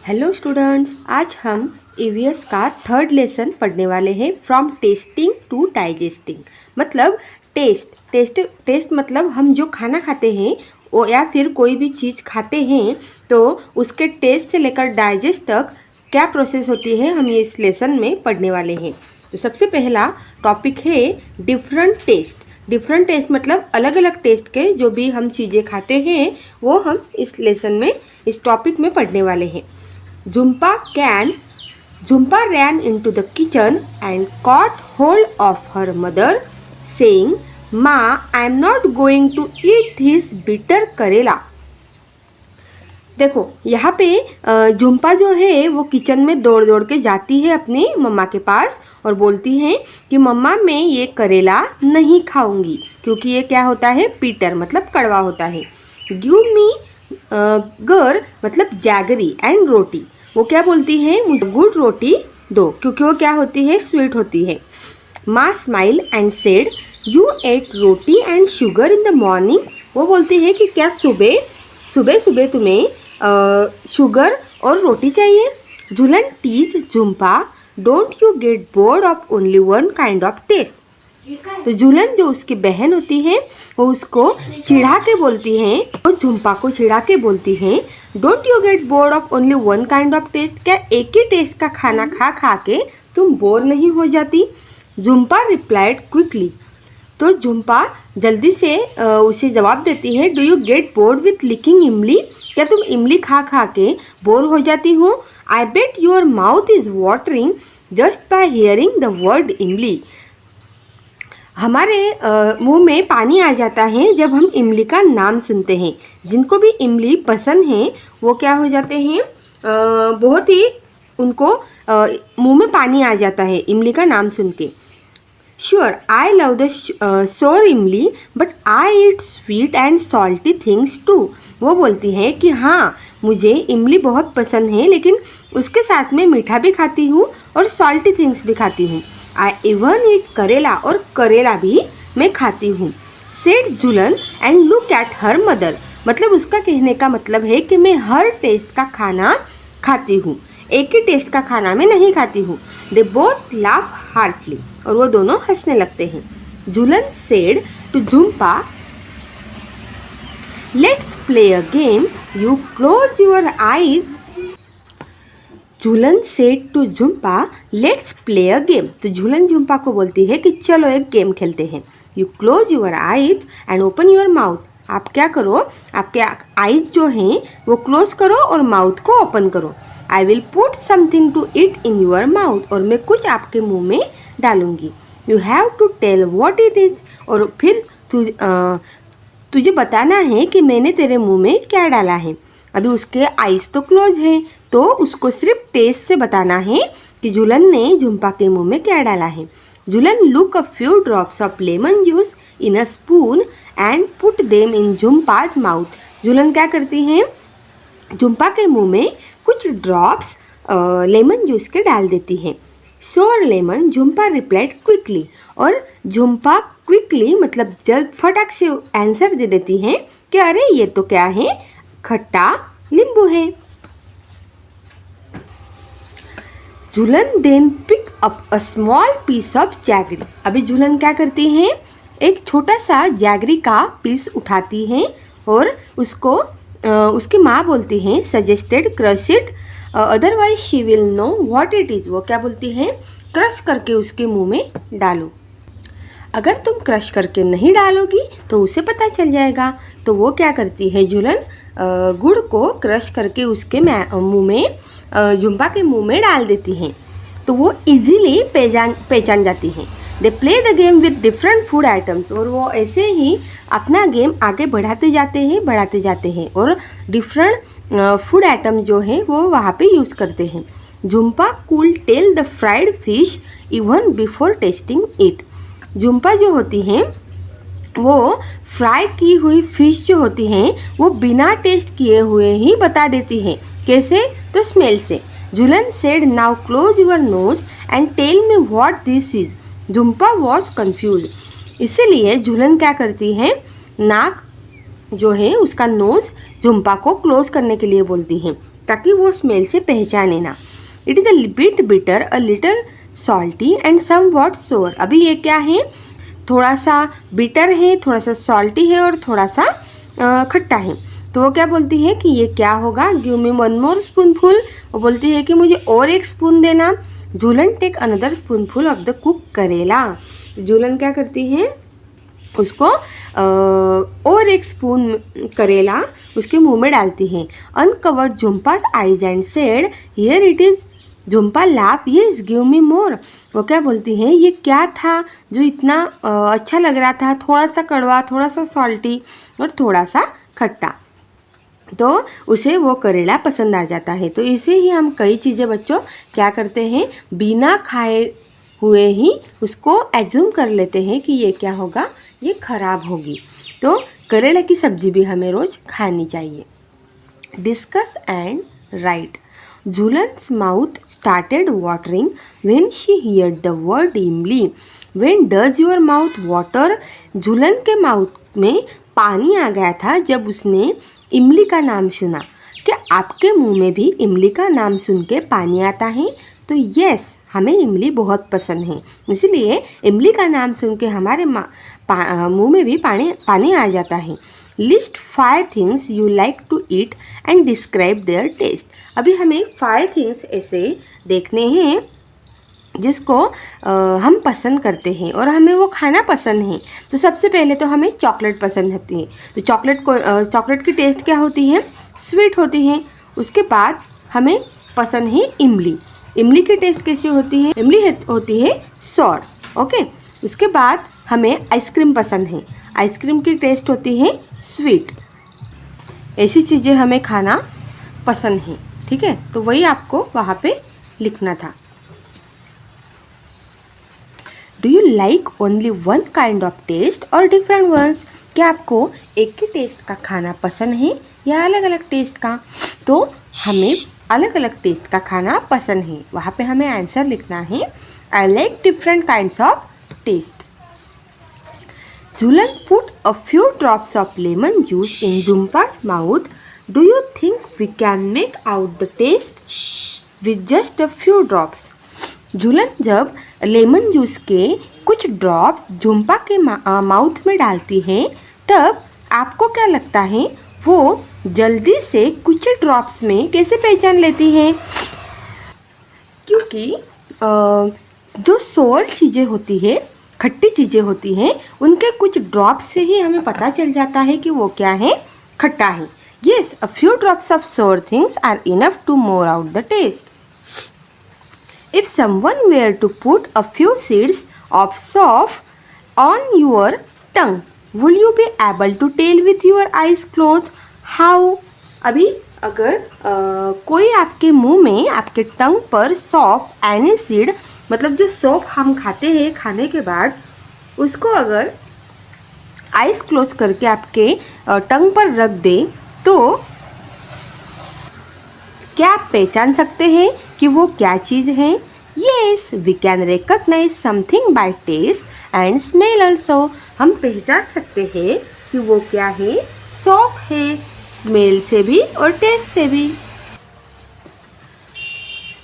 Hello students, आज हम EVS का थर्ड लेसन पढ़ने वाले हैं फ्रॉम टेस्टिंग टू डाइजेस्टिंग। मतलब टेस्ट मतलब हम जो खाना खाते हैं वो या फिर कोई भी चीज़ खाते हैं तो उसके टेस्ट से लेकर डाइजेस्ट तक क्या प्रोसेस होती है, हम ये इस लेसन में पढ़ने वाले हैं। तो सबसे पहला टॉपिक है डिफरेंट टेस्ट मतलब अलग अलग टेस्ट के जो भी हम चीज़ें खाते हैं वो हम इस लेसन में इस टॉपिक में पढ़ने वाले हैं। Jhumpa ran into the kitchen and caught hold of her mother, saying, "Ma, I am not going to eat this bitter करेला." देखो यहाँ पे झुम्पा जो है वो किचन में दौड़ दौड़ के जाती है अपनी मम्मा के पास और बोलती है कि मम्मा मैं ये करेला नहीं खाऊंगी क्योंकि ये क्या होता है, पीटर मतलब कड़वा होता है। गिव मी गर मतलब जैगरी एंड रोटी, वो क्या बोलती है, मुझे गुड़ रोटी दो क्योंकि वो क्या होती है, स्वीट होती है। माँ smile and said, you ate roti and sugar in the morning, वो बोलती है कि क्या सुबह तुम्हें शुगर और रोटी चाहिए। Jhulan teases Jhumpa, don't you get bored of only one kind of taste. तो झूलन जो उसकी बहन होती है वो उसको चिढ़ा के बोलती है और झुम्पा को चिढ़ा के बोलती है, don't you get bored of only one kind of taste, क्या एक ही टेस्ट का खाना खा खा के तुम बोर नहीं हो जाती। झुम्पा रिप्लाइड क्विकली, तो झुम्पा जल्दी से उसे जवाब देती है, do you get bored with licking imli, क्या तुम इमली खा खा के बोर हो जाती हो। I bet your mouth is watering just by hearing the word imli, हमारे मुंह में पानी आ जाता है जब हम इमली का नाम सुनते हैं। जिनको भी इमली पसंद है वो क्या हो जाते हैं, बहुत ही उनको मुंह में पानी आ जाता है इमली का नाम सुन के। Sure I love the sour imli but I eat sweet and salty things too, वो बोलती है कि हाँ मुझे इमली बहुत पसंद है लेकिन उसके साथ में मीठा भी खाती हूँ और सॉल्टी थिंग्स भी खाती हूँ। आई इवन ईट करेला, और करेला भी मैं खाती हूँ। Said Jhulan and look at her mother, मतलब उसका कहने का मतलब है कि मैं हर टेस्ट का खाना खाती हूँ, एक ही टेस्ट का खाना मैं नहीं खाती हूँ। दे बोथ लाफ हार्टली, और वो दोनों हंसने लगते हैं। Jhulan said to Jhumpa, let's play a game, you close your eyes. Jhulan said to Jhumpa, let's play a game, तो झूलन झुम्पा को बोलती है कि चलो एक गेम खेलते हैं। You close your eyes and open your mouth, आप क्या करो, आपके आईज जो हैं वो क्लोज करो और माउथ को ओपन करो। I will put something to eat in your mouth, और मैं कुछ आपके मुंह में डालूंगी। You have to tell what it is, और फिर तुझे बताना है कि मैंने तेरे मुंह में क्या डाला है। अभी उसके आइज़ तो क्लोज हैं तो उसको सिर्फ टेस्ट से बताना है कि झूलन ने झुम्पा के मुंह में क्या डाला है। Jhulan look a few drops of lemon juice in a spoon and put them in Jhumpa's mouth. Jhulan क्या करती हैं, झुम्पा के मुंह में कुछ ड्रॉप्स लेमन जूस के डाल देती हैं। सोर लेमन, झुम्पा रिप्लाइड क्विकली, और झुम्पा क्विकली मतलब जल्द फटाक से आंसर दे देती हैं कि अरे ये तो क्या है, खट्टा नींबू है। Jhulan then pick up a small piece of jaggery, अभी झूलन क्या करती हैं, एक छोटा सा जैगरी का पीस उठाती हैं और उसको उसकी माँ बोलती हैं, suggested crush it otherwise she will know what it is, वो क्या बोलती हैं, क्रश करके उसके मुंह में डालो, अगर तुम क्रश करके नहीं डालोगी तो उसे पता चल जाएगा। तो वो क्या करती है, झूलन गुड़ को क्रश करके उसके मुंह में, झुम्पा के मुंह में डाल देती हैं तो वो इजीली पहचान जाती हैं। They play the game with different food items, और वो ऐसे ही अपना गेम आगे बढ़ाते जाते हैं और डिफरेंट फूड आइटम जो है वो वहाँ पे यूज़ करते हैं। Jhumpa could tell the fried fish even before tasting it, Jhumpa जो होती हैं वो फ्राई की हुई फिश जो होती हैं वो बिना टेस्ट किए हुए ही बता देती हैं। कैसे, तो स्मेल से। Jhulan said now close your nose and tell me what this is, Jhumpa was confuse, इसीलिए झूलन क्या करती है, नाक जो है उसका नोज झुम्पा को क्लोज करने के लिए बोलती हैं ताकि वो स्मेल से पहचाने ना। It is a bit bitter, a little salty and somewhat sour. अभी ये क्या है, थोड़ा सा बिटर है, थोड़ा सा सॉल्टी है और थोड़ा सा खट्टा है। तो वो क्या बोलती है कि ये क्या होगा, give me one more spoonful. वो बोलती है कि मुझे और एक स्पून देना। Jhulan take another spoonful of the cook karela. Jhulan क्या करती है, उसको और एक स्पून करेला उसके मुंह में डालती है। Uncovered Jhumpa's eyes and said here it is. Jhumpa laugh yes give me more. वो क्या बोलती है, ये क्या था जो इतना अच्छा लग रहा था, थोड़ा सा कड़वा, थोड़ा सा सॉल्टी और थोड़ा सा खट्टा। तो उसे वो करेला पसंद आ जाता है। तो इसे ही हम कई चीज़ें बच्चों क्या करते हैं, बिना खाए हुए ही उसको एज्यूम कर लेते हैं कि ये क्या होगा, ये खराब होगी। तो करेला की सब्जी भी हमें रोज़ खानी चाहिए। Discuss and write. Jhulan's mouth started watering when she heard the word imli. When does your mouth water. Jhulan के माउथ में पानी आ गया था जब उसने इमली का नाम सुना। क्या आपके मुंह में भी इमली का नाम सुन के पानी आता है? तो यस, हमें इमली बहुत पसंद है, इसलिए इमली का नाम सुन के हमारे मुंह में भी पानी आ जाता है। List 5 things you like to eat and describe their taste. अभी हमें 5 थिंग्स ऐसे देखने हैं जिसको हम पसंद करते हैं और हमें वो खाना पसंद है। तो सबसे पहले तो हमें चॉकलेट पसंद होती है। तो चॉकलेट की टेस्ट क्या होती है, स्वीट होती है। उसके बाद हमें पसंद है इमली। इमली की टेस्ट कैसी होती है, इमली होती है सॉर। ओके, उसके बाद हमें आइसक्रीम पसंद है। आइसक्रीम की टेस्ट होती है स्वीट। ऐसी चीज़ें हमें खाना पसंद है, ठीक है। तो वही आपको वहाँ पे लिखना था। Do you like only one kind of taste और डिफरेंट वंस। क्या आपको एक ही टेस्ट का खाना पसंद है या अलग अलग टेस्ट का? तो हमें अलग अलग टेस्ट का खाना पसंद है। वहाँ पे हमें आंसर लिखना है, I like different kinds of taste. Julan put a few drops of lemon juice in Jumpa's mouth. Do you think we can make out the taste with just a few drops? झूलन जब lemon juice के कुछ drops Jhumpa के mouth में डालती है, तब आपको क्या लगता है वो जल्दी से कुछ ड्रॉप्स में कैसे पहचान लेती है? क्योंकि जो सोर चीज़ें होती है, खट्टी चीज़ें होती हैं, उनके कुछ ड्रॉप्स से ही हमें पता चल जाता है कि वो क्या है, खट्टा है। Yes, a few drops of sour things are enough to more out the taste. If someone were to put a few seeds of saunf on your tongue, will you be able to tell with your eyes closed how. अभी अगर कोई आपके मुंह में, आपके टंग पर सौफ any seed, मतलब जो सौंफ हम खाते हैं खाने के बाद, उसको अगर आइस क्लोज करके आपके टंग पर रख दे, तो क्या आप पहचान सकते हैं कि वो क्या चीज़ है? Yes, we can recognise something by taste and smell also. हम पहचान सकते हैं कि वो क्या है, सौंफ है, स्मेल से भी और टेस्ट से भी।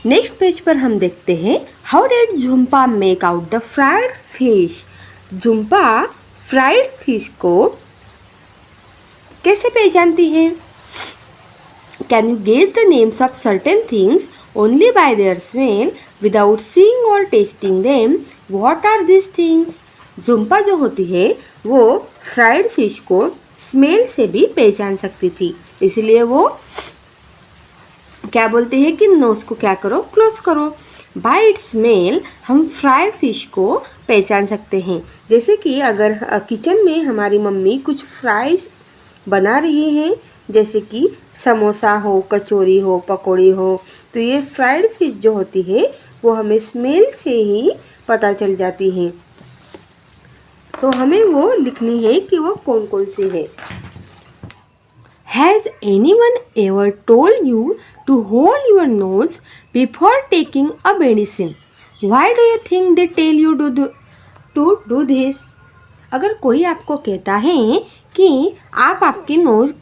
नेक्स्ट पेज पर हम देखते हैं, how did Jhumpa make out the fried fish. Jhumpa fried fish को कैसे पहचानती है? Can you guess the names of certain things only by their smell without seeing or tasting them. What are this things. Jhumpa जो होती है वो फ्राइड फिश को smell से भी पहचान सकती थी, इसलिए वो क्या बोलते हैं कि नोज को क्या करो, क्लोज करो। बाय इट्स स्मेल हम फ्राई फिश को पहचान सकते हैं। जैसे कि अगर किचन में हमारी मम्मी कुछ फ्राई बना रही हैं, जैसे कि समोसा हो, कचौरी हो, पकौड़ी हो, तो ये फ्राइड फिश जो होती है वो हमें स्मेल से ही पता चल जाती है। तो हमें वो लिखनी है कि वो कौन कौन सी है। Has anyone ever told you to hold your nose before taking a medicine? Why do you think they tell you to do this? अगर कोई आपको कहता है कि आप आपकी नोज़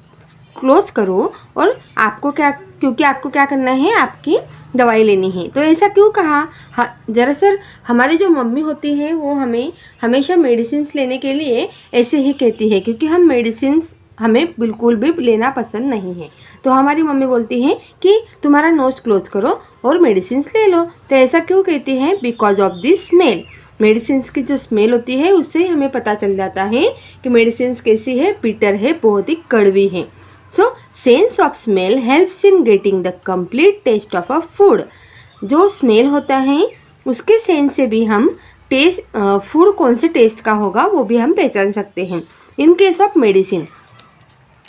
क्लोज करो और आपको क्या, क्योंकि आपको क्या करना है, आपकी दवाई लेनी है। तो ऐसा क्यों कहा? दरअसल हमारी जो मम्मी होती है वो हमें हमेशा मेडिसिन्स लेने के लिए ऐसे ही कहती है, क्योंकि हम मेडिसिन्स हमें बिल्कुल भी लेना पसंद नहीं है। तो हमारी मम्मी बोलती हैं कि तुम्हारा नोज़ क्लोज करो और मेडिसिन्स ले लो। तो ऐसा क्यों कहती हैं? Because of this smell. Medicines की जो स्मेल होती है उससे हमें पता चल जाता है कि मेडिसिन्स कैसी है, बिटर है, बहुत ही कड़वी है। So sense of smell helps in getting the complete taste of a food. जो स्मेल होता है उसके सेंस से भी हम टेस्ट, फूड कौन से टेस्ट का होगा वो भी हम पहचान सकते हैं। In case of medicine,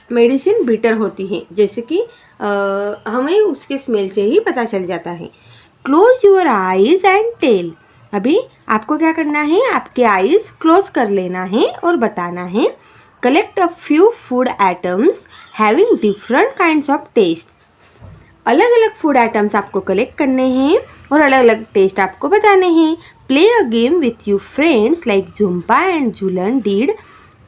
medicine bitter होती है, जैसे कि हमें उसके स्मेल से ही पता चल जाता है। Close your eyes and tell. अभी आपको क्या करना है, आपके आईज क्लोज कर लेना है और बताना है collect a few food items having different kinds of taste. अलग अलग फूड आइटम्स आपको कलेक्ट करने हैं और अलग अलग टेस्ट आपको बताने हैं। Play a game with you friends like Jhumpa and Jhulan did.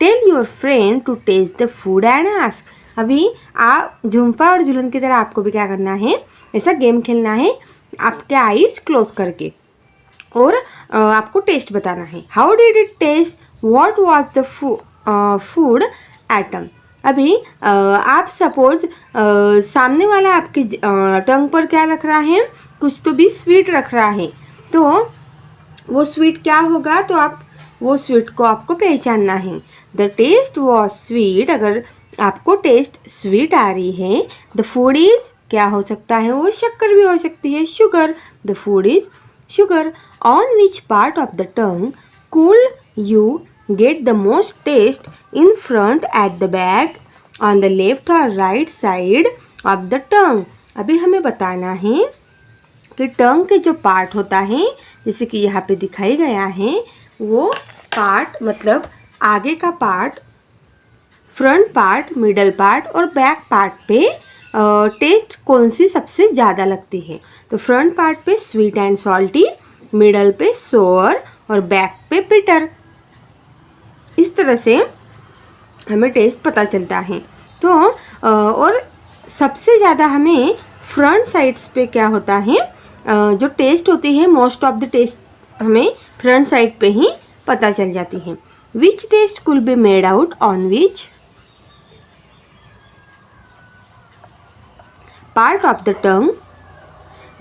Tell your friend to taste the food and ask. अभी आप झुम्पा और झूलन की तरह आपको भी क्या करना है, ऐसा गेम खेलना है आपके आईज क्लोज करके, और आपको टेस्ट बताना है। How did it taste, what was the food item. अभी आप सपोज सामने वाला आपके टंग पर क्या रख रहा है, कुछ तो भी स्वीट रख रहा है, तो वो स्वीट क्या होगा, तो आप वो स्वीट को आपको पहचानना है। द टेस्ट वॉज स्वीट, अगर आपको टेस्ट स्वीट आ रही है। द फूड इज़, क्या हो सकता है, वो शक्कर भी हो सकती है, sugar. The food is sugar. On which part of the tongue could you get the most taste, in front, at the back, on the left or right side of the tongue. अभी हमें बताना है कि टंग के जो part होता है, जैसे कि यहाँ पे दिखाई गया है, वो पार्ट मतलब आगे का part, front part, middle part और बैक पार्ट पे टेस्ट कौन सी सबसे ज़्यादा लगती है। तो फ्रंट पार्ट पे स्वीट एंड सॉल्टी, मिडल पे सोर और बैक पे बिटर। इस तरह से हमें टेस्ट पता चलता है। तो और सबसे ज़्यादा हमें फ्रंट साइड्स पे क्या होता है, जो टेस्ट होती है, मोस्ट ऑफ द टेस्ट हमें फ्रंट साइड पे ही पता चल जाती है। Which taste could be made out on which part of the tongue,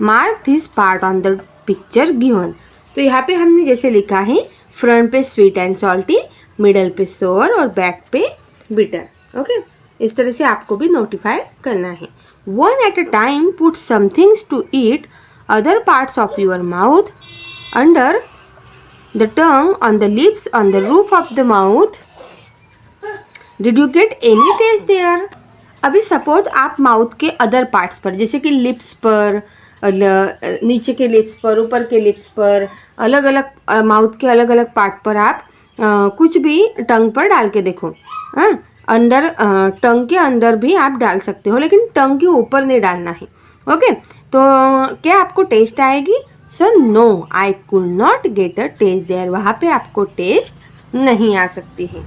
mark this part on the picture given. तो यहाँ पे हमने जैसे लिखा है, फ्रंट पे स्वीट एंड सॉल्टी, मिडल पे सोर और बैक पे बिटर। ओके, इस तरह से आपको भी नोटिफाई करना है। One at a time put some things to eat, other parts of your mouth, under the tongue, on the lips, on the roof of the mouth. Did you get any taste there. अभी suppose आप mouth के other parts पर, जैसे कि lips पर, नीचे के lips पर, ऊपर के लिप्स पर, अलग अलग माउथ के अलग अलग पार्ट पर आप कुछ भी टंग पर डाल के देखो। हाँ, अंदर टंग के अंदर भी आप डाल सकते हो, लेकिन टंग के ऊपर नहीं डालना है। ओके, तो क्या आपको टेस्ट आएगी? So no, I could not get a taste there. वहाँ पे आपको टेस्ट नहीं आ सकती है।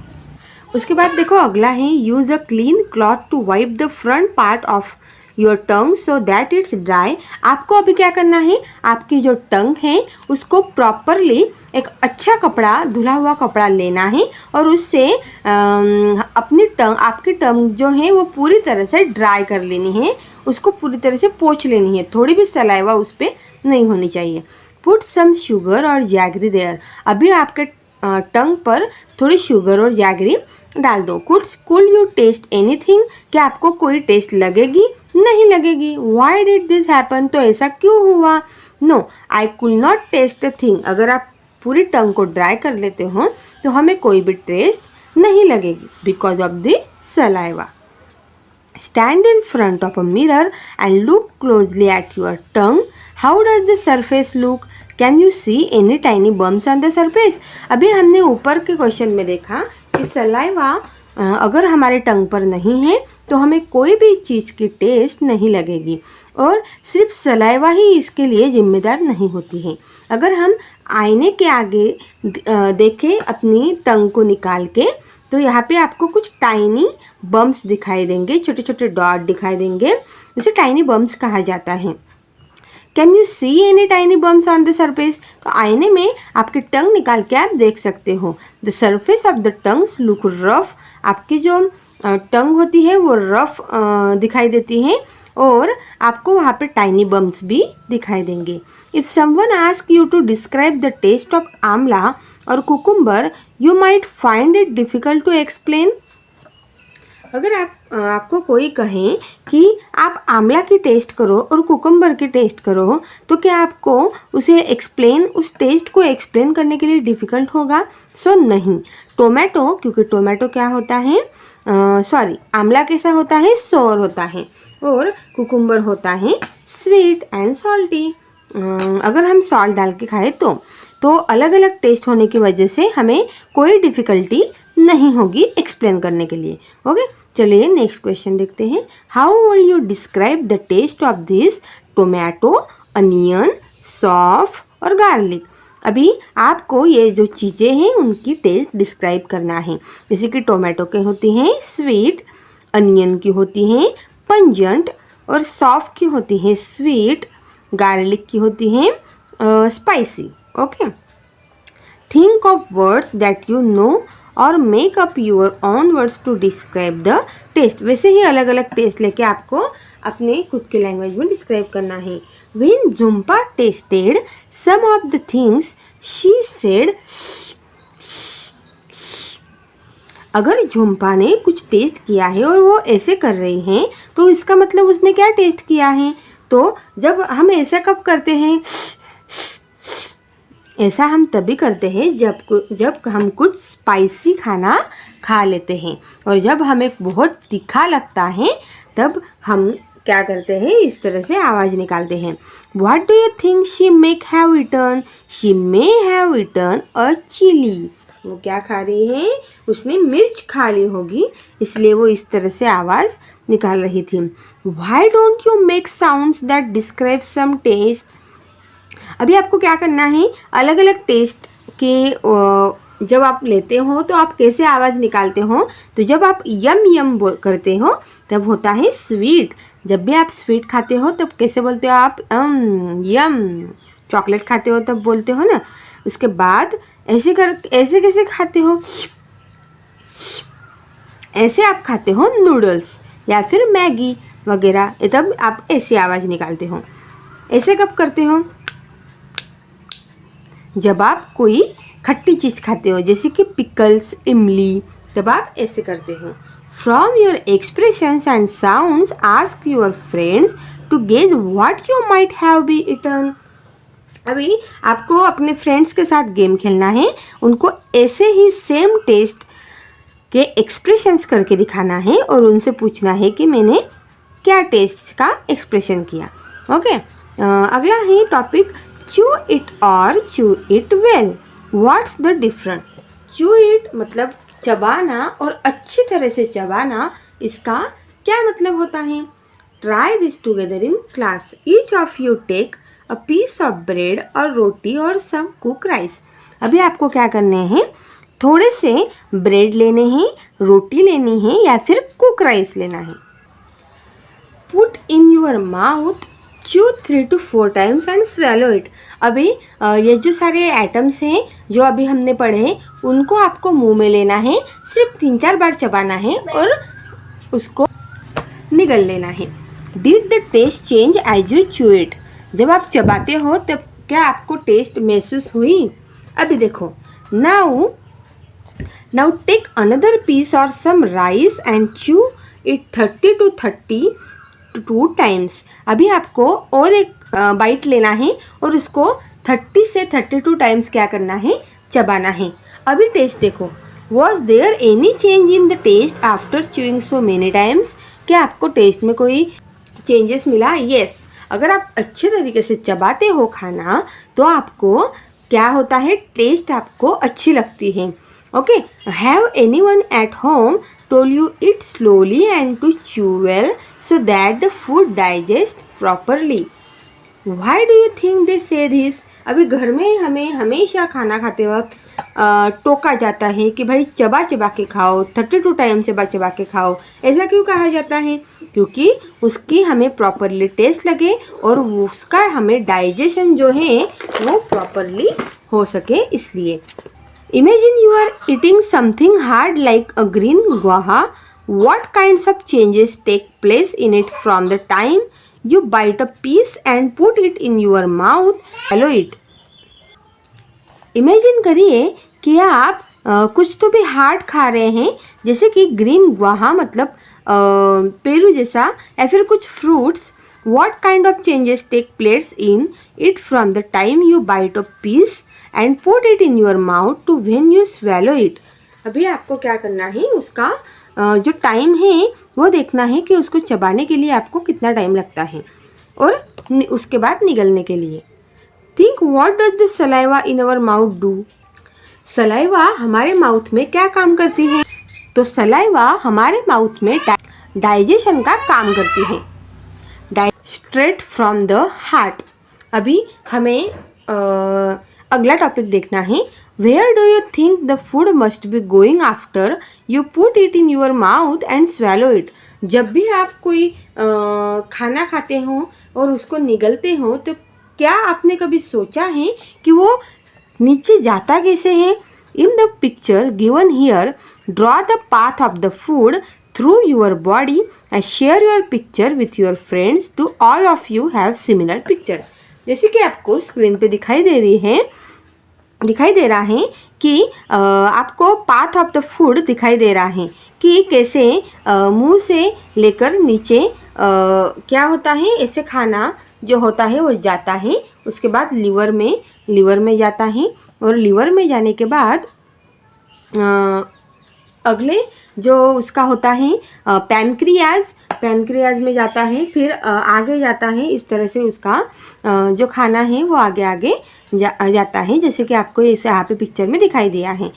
उसके बाद देखो अगला है, use a clean cloth to wipe the front part of your tongue so that it's dry. आपको अभी क्या करना है, आपकी जो टंग है उसको प्रॉपरली एक अच्छा कपड़ा, धुला हुआ कपड़ा लेना है और उससे अपनी टंग, आपकी टंग जो है वो पूरी तरह से ड्राई कर लेनी है, उसको पूरी तरह से पोंछ लेनी है, थोड़ी भी सलाइवा उस पर नहीं होनी चाहिए। पुट सम शुगर और जैगरी देयर। अभी आपके टंग पर थोड़ी शुगर और जैगरी डाल दो। कुल यू टेस्ट एनीथिंग, क्या आपको कोई टेस्ट लगेगी? नहीं लगेगी। वाई डिड दिस हैपन, तो ऐसा क्यों हुआ? No, I could not taste a thing. अगर आप पूरी टंग को ड्राई कर लेते हो तो हमें कोई भी टेस्ट नहीं लगेगी, because of the saliva. Stand in front of a mirror and look closely at your tongue. How does the surface look? Can you see any tiny bumps on the surface? अभी हमने ऊपर के question में देखा कि saliva अगर हमारे टंग पर नहीं है तो हमें कोई भी चीज़ की टेस्ट नहीं लगेगी, और सिर्फ सलाइवा ही इसके लिए जिम्मेदार नहीं होती है। अगर हम आईने के आगे देखें अपनी टंग को निकाल के, तो यहाँ पे आपको कुछ टाइनी बम्प्स दिखाई देंगे, छोटे छोटे डॉट दिखाई देंगे, उसे टाइनी बम्प्स कहा जाता है। Can you see any tiny bumps on the surface? तो आईने में आपकी टंग निकाल के आप देख सकते हो। The surface of the tongues look rough, आपकी जो टंग होती है वो रफ दिखाई देती है और आपको वहाँ पे टाइनी बम्प्स भी दिखाई देंगे। If someone ask you to describe the taste of amla और cucumber you might find it difficult to explain. अगर आपको कोई कहे कि आप आंवला की टेस्ट करो और कुकुम्बर की टेस्ट करो तो क्या आपको उस टेस्ट को एक्सप्लेन करने के लिए डिफ़िकल्ट होगा? सो नहीं। टोमेटो, क्योंकि टोमेटो क्या होता है, आंवला कैसा होता है, सोर होता है, और कुकुम्बर होता है स्वीट एंड सॉल्टी। अगर हम सॉल्ट डाल के खाए तो अलग अलग टेस्ट होने की वजह से हमें कोई डिफ़िकल्टी नहीं होगी एक्सप्लेन करने के लिए। ओके, चलिए नेक्स्ट क्वेश्चन देखते हैं। How will you describe the taste of this tomato, onion, saunf और गार्लिक? अभी आपको ये जो चीज़ें हैं उनकी टेस्ट डिस्क्राइब करना है। जैसे कि टोमेटो के होती हैं स्वीट, अनियन की होती हैं पंजेंट, और सौंफ की होती हैं स्वीट, गार्लिक की होती हैं spicy. Okay, think of words that you know or make up your own words to describe the taste. वैसे ही अलग अलग टेस्ट लेके आपको अपने खुद के लैंग्वेज में डिस्क्राइब करना है। When Jhumpa tasted some of the things, she said, अगर झुम्पा ने कुछ टेस्ट किया है और वो ऐसे कर रही हैं तो इसका मतलब उसने क्या टेस्ट किया है? तो जब हम ऐसा कब करते हैं, ऐसा हम तभी करते हैं जब हम कुछ स्पाइसी खाना खा लेते हैं, और जब हमें बहुत तीखा लगता है तब हम क्या करते हैं, इस तरह से आवाज़ निकालते हैं। What do you think she may have eaten? She may have eaten a chili. वो क्या खा रही है? उसने मिर्च खा ली होगी, इसलिए वो इस तरह से आवाज़ निकाल रही थी। Why don't you make sounds that describe some taste? अभी आपको क्या करना है, अलग अलग टेस्ट के जब आप लेते हो तो आप कैसे आवाज़ निकालते हो? तो जब आप यम यम करते हो तब होता है स्वीट। जब भी आप स्वीट खाते हो तब कैसे बोलते हो आप? यम। चॉकलेट खाते हो तब बोलते हो ना। उसके बाद ऐसे कैसे खाते हो? ऐसे आप खाते हो नूडल्स या फिर मैगी वगैरह, तब आप ऐसी आवाज़ निकालते हो। ऐसे कब करते हो? जब आप कोई खट्टी चीज़ खाते हो, जैसे कि पिकल्स, इमली, तब आप ऐसे करते हो। From your expressions and sounds ask your friends to gauge what you might have be eaten. अभी आपको अपने फ्रेंड्स के साथ गेम खेलना है, उनको ऐसे ही सेम टेस्ट के एक्सप्रेशंस करके दिखाना है और उनसे पूछना है कि मैंने क्या टेस्ट का एक्सप्रेशन किया। ओके, अगला है टॉपिक chew it और chew it well. What's the difference? chew it मतलब चबाना और अच्छी तरह से चबाना, इसका क्या मतलब होता है? Try this together in class. Each of you take a piece of bread और रोटी और some cooked rice. अभी आपको क्या करने हैं, थोड़े से ब्रेड लेने हैं, रोटी लेनी है या फिर कुक राइस लेना है। Put in your mouth, chew 3 to 4 times and swallow it. अभी ये जो सारे आइटम्स हैं जो अभी हमने पढ़े हैं उनको आपको मुंह में लेना है, सिर्फ 3-4 बार चबाना है और उसको निगल लेना है। Did the taste change as you chew it? जब आप चबाते हो तब क्या आपको टेस्ट महसूस हुई? अभी देखो, now take another piece or some rice and chew it 30 to 32 times. अभी आपको और एक बाइट लेना है और उसको 30 से 32 टाइम्स क्या करना है, चबाना है। अभी टेस्ट देखो, was there any change in the taste after chewing so many times? क्या आपको टेस्ट में कोई चेंजेस मिला? यस। अगर आप अच्छे तरीके से चबाते हो खाना तो आपको क्या होता है, टेस्ट आपको अच्छी लगती है। Okay, have anyone at home told you eat slowly and to chew well so that the food digest properly. Why do you think they say this? अभी घर में हमें हमेशा खाना खाते वक्त टोका जाता है कि भाई चबा चबा के खाओ, 32 टाइम चबा चबा के खाओ। ऐसा क्यों कहा जाता है? क्योंकि उसकी हमें प्रॉपरली टेस्ट लगे और उसका हमें डाइजेशन जो है वो प्रॉपरली हो सके, इसलिए। Imagine you are eating something hard like a green guava. What kinds of changes take place in it from the time you bite a piece and put it in your mouth, swallow it? Imagine करिए कि आप कुछ तो भी hard खा रहे हैं, जैसे कि ग्रीन गुआवा मतलब पेरू जैसा, या फिर कुछ fruits. What kind of changes take place in it from the time you bite a piece and put it in your mouth to when you swallow it? अभी आपको क्या करना है, उसका जो टाइम है वो देखना है कि उसको चबाने के लिए आपको कितना टाइम लगता है और उसके बाद निगलने के लिए. Think what does the saliva in our mouth do? Saliva हमारे माउथ में क्या काम करती है? तो सलाइवा हमारे माउथ में डाइजेशन का काम करती है, स्ट्रेट फ्रॉम द हार्ट. अभी हमें अगला टॉपिक देखना है. Where do you think the food must be going after you put it in your mouth and swallow it? जब भी आप कोई खाना खाते हो और उसको निगलते हो, तो क्या आपने कभी सोचा है कि वो नीचे जाता कैसे है? In the picture given here, draw the path of the food through your body and share your picture with your friends to all of you have similar pictures. जैसे कि आपको स्क्रीन पे दिखाई दे रहा है कि आपको पाथ ऑफ द फूड दिखाई दे रहा है कि कैसे मुंह से लेकर नीचे क्या होता है, ऐसे खाना जो होता है वो जाता है, उसके बाद लीवर में जाता है, और लीवर में जाने के बाद अगले जो उसका होता है पैनक्रियाज में जाता है, फिर आगे जाता है. इस तरह से उसका जो खाना है वो आगे जाता है, जैसे कि आपको इसे यहाँ पे पिक्चर में दिखाई दिया है.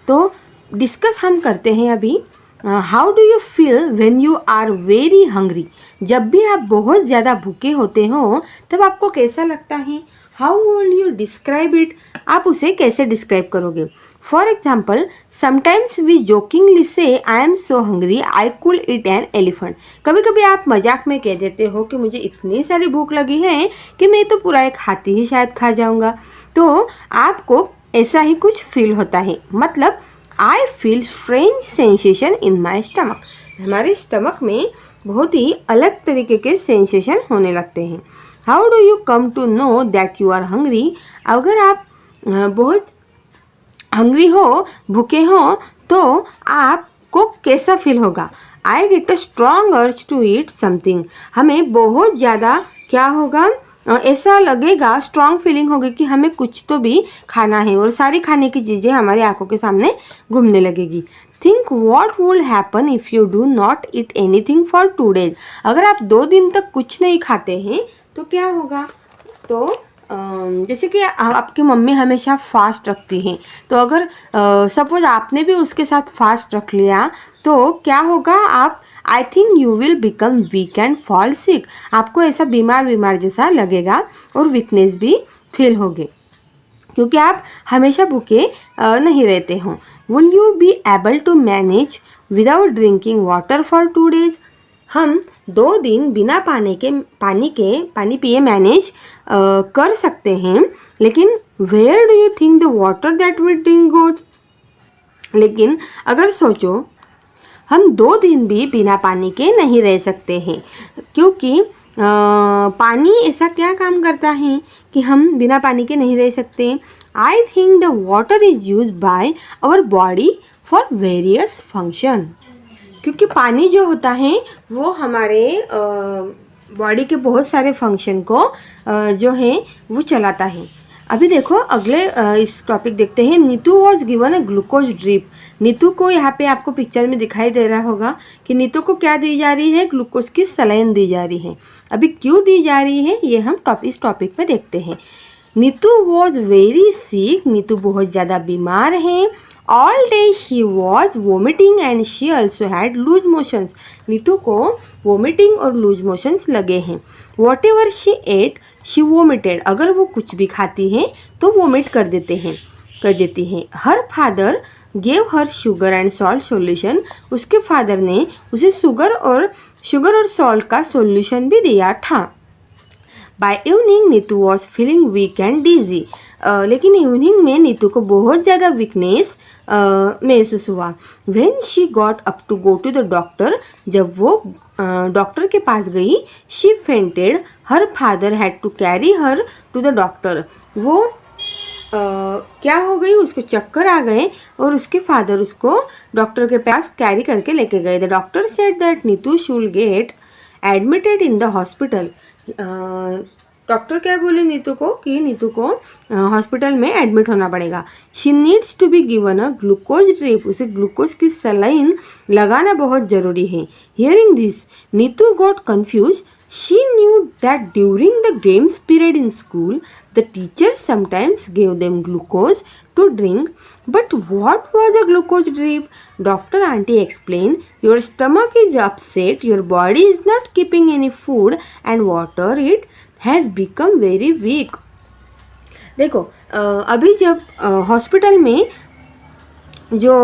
तो डिस्कस हम करते हैं अभी. How do you feel when you are very hungry? जब भी आप बहुत ज़्यादा भूखे होते हो तब आपको कैसा लगता है? How will you describe it? आप उसे कैसे डिस्क्राइब करोगे? For example, sometimes we jokingly say I am so hungry I could eat an elephant. कभी कभी आप मजाक में कह देते हो कि मुझे इतनी सारी भूख लगी है कि मैं तो पूरा एक हाथी ही शायद खा जाऊंगा. तो आपको ऐसा ही कुछ फील होता है, मतलब I feel strange sensation in my stomach. हमारे स्टमक में बहुत ही अलग तरीके के सेंसेशन होने लगते हैं. How do you come to know that you are hungry? अगर आप बहुत हंग्री हो, भूखे हो, तो आपको कैसा फील होगा? I get a strong urge to eat something. हमें बहुत ज़्यादा क्या होगा, ऐसा लगेगा, स्ट्रॉन्ग फीलिंग होगी कि हमें कुछ तो भी खाना है, और सारी खाने की चीज़ें हमारी आंखों के सामने घूमने लगेगी. Think what would happen if you do not eat anything for 2 days. अगर आप 2 दिन तक कुछ नहीं खाते हैं तो क्या होगा? तो जैसे कि आपकी मम्मी हमेशा फास्ट रखती हैं, तो अगर सपोज आपने भी उसके साथ फास्ट रख लिया तो क्या होगा? आप I think you will become weak and fall sick. आपको ऐसा बीमार जैसा लगेगा और वीकनेस भी फील होगी, क्योंकि आप हमेशा भूखे नहीं रहते हो. Will you be able to manage without drinking water for 2 days? हम 2 दिन बिना पानी पिए मैनेज कर सकते हैं, लेकिन where do you think the water that we drink goes? लेकिन अगर सोचो, हम 2 दिन भी बिना पानी के नहीं रह सकते हैं, क्योंकि पानी ऐसा क्या काम करता है कि हम बिना पानी के नहीं रह सकते. I think the water is use by our body for various function. क्योंकि पानी जो होता है वो हमारे बॉडी के बहुत सारे फंक्शन को जो है वो चलाता है. अभी देखो अगले इस टॉपिक देखते हैं. Neetu was given a glucose drip. Neetu को यहाँ पे आपको पिक्चर में दिखाई दे रहा होगा कि नीतू को क्या दी जा रही है? ग्लूकोज की सलाइन दी जा रही है. अभी क्यों दी जा रही है ये हम इस टॉपिक पे देखते हैं. Neetu was very sick. Neetu बहुत ज़्यादा बीमार है. All day she was vomiting and she also had loose motions. Neetu को वोमिटिंग और लूज मोशंस लगे हैं. Whatever she ate she vomited. अगर वो कुछ भी खाती हैं तो वोमिट कर देते हैं. कर देती हैं। Her father gave her sugar and salt solution, उसके फादर ने उसे शुगर और सॉल्ट का सॉल्यूशन भी दिया था। By evening Neetu was feeling weak and dizzy, लेकिन इवनिंग में नीतू को बहुत ज़्यादा वीकनेस महसूस हुआ। When she got up to go to the doctor, जब वो डॉक्टर के पास गई, she fainted, her father had to carry her to the doctor, वो क्या हो गई, उसको चक्कर आ गए और उसके फादर उसको डॉक्टर के पास कैरी करके लेके गए। The doctor said that Neetu should get admitted in the hospital, doctor क्या बोले नीतू को कि नीतू को हॉस्पिटल में एडमिट होना पड़ेगा। She needs to be given a glucose drip, उसे ग्लूकोज की सलाइन लगाना बहुत ज़रूरी है। Hearing this Neetu got confuse, she knew that during the games period in school the teachers sometimes gave them glucose to drink, but what was a glucose drip? Doctor auntie explained, your stomach is upset, your body is not keeping any food and water, it has become very weak. देखो अभी जब hospital में जो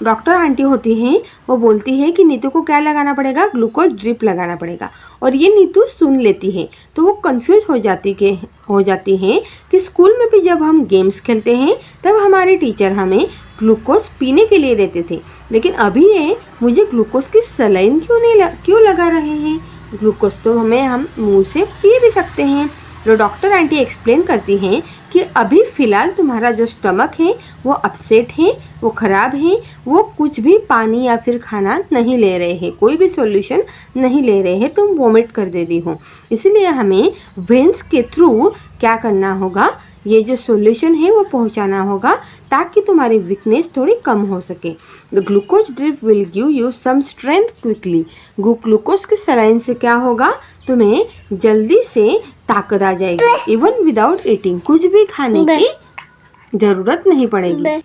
doctor aunty होती हैं वो बोलती है कि नीतू को क्या लगाना पड़ेगा, ग्लूकोज ड्रिप लगाना पड़ेगा, और ये नीतू सुन लेती है तो वो कंफ्यूज हो जाती हैं कि स्कूल में भी जब हम गेम्स खेलते हैं तब हमारे टीचर हमें ग्लूकोज पीने के लिए देते थे, लेकिन अभी ये मुझे ग्लूकोज की सलाइन क्यों लगा रहे हैं, ग्लूकोज तो हम मुंह से पी भी सकते हैं। तो डॉक्टर आंटी एक्सप्लेन करती हैं कि अभी फ़िलहाल तुम्हारा जो स्टमक है वो अपसेट है, वो ख़राब है, वो कुछ भी पानी या फिर खाना नहीं ले रहे हैं, कोई भी सॉल्यूशन नहीं ले रहे हैं, तुम वोमिट कर देती हो, इसलिए हमें वेंस के थ्रू क्या करना होगा, ये जो सॉल्यूशन है वो पहुंचाना होगा ताकि तुम्हारी वीकनेस थोड़ी कम हो सके। The glucose drip will give you some strength quickly, glucose की सलाइन से क्या होगा, तुम्हें जल्दी से ताकत आ जाएगी, इवन विदाउट ईटिंग, कुछ भी खाने की ज़रूरत नहीं पड़ेगी।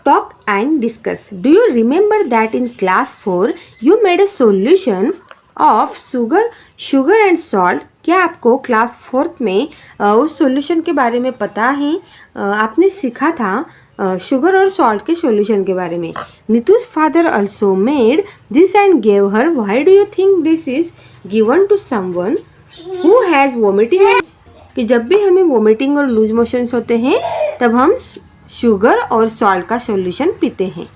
Talk and discuss, do you remember that in class 4 you made a solution of sugar and salt, क्या आपको क्लास 4 में उस सॉल्यूशन के बारे में पता है, आपने सीखा था शुगर और सॉल्ट के सॉल्यूशन के बारे में। Neetu's father also made this and gave her, why do you think this is given to someone who has vomiting, कि जब भी हमें वोमिटिंग और लूज मोशंस होते हैं तब हम शुगर और सॉल्ट का सॉल्यूशन पीते हैं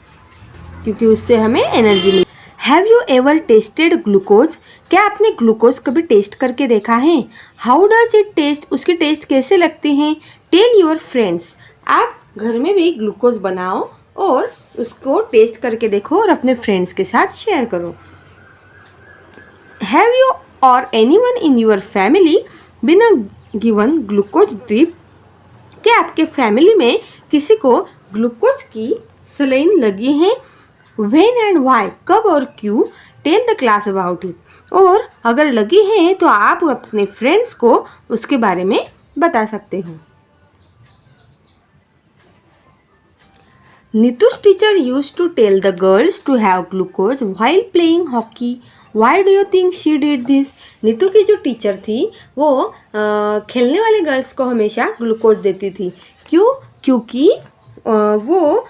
क्योंकि उससे हमें एनर्जी मिलती है। Have you ever tested glucose, क्या आपने ग्लूकोज कभी टेस्ट करके देखा है, हाउ डज इट टेस्ट, उसकी टेस्ट कैसे लगती हैं, टेल योर फ्रेंड्स, आप घर में भी ग्लूकोज बनाओ और उसको टेस्ट करके देखो और अपने फ्रेंड्स के साथ शेयर करो। Have you or anyone in your family been given glucose drip, क्या आपके फैमिली में किसी को ग्लूकोज की सलाइन लगी है, व्हेन एंड व्हाई, कब और क्यों, tell the class about it, और अगर लगी है तो आप अपने फ्रेंड्स को उसके बारे में बता सकते हो। Nitu's teacher used to tell the girls to have glucose while playing hockey. Why do you think she did this? Neetu की जो टीचर थी वो खेलने वाले गर्ल्स को हमेशा ग्लूकोज देती थी, क्यों, क्योंकि वो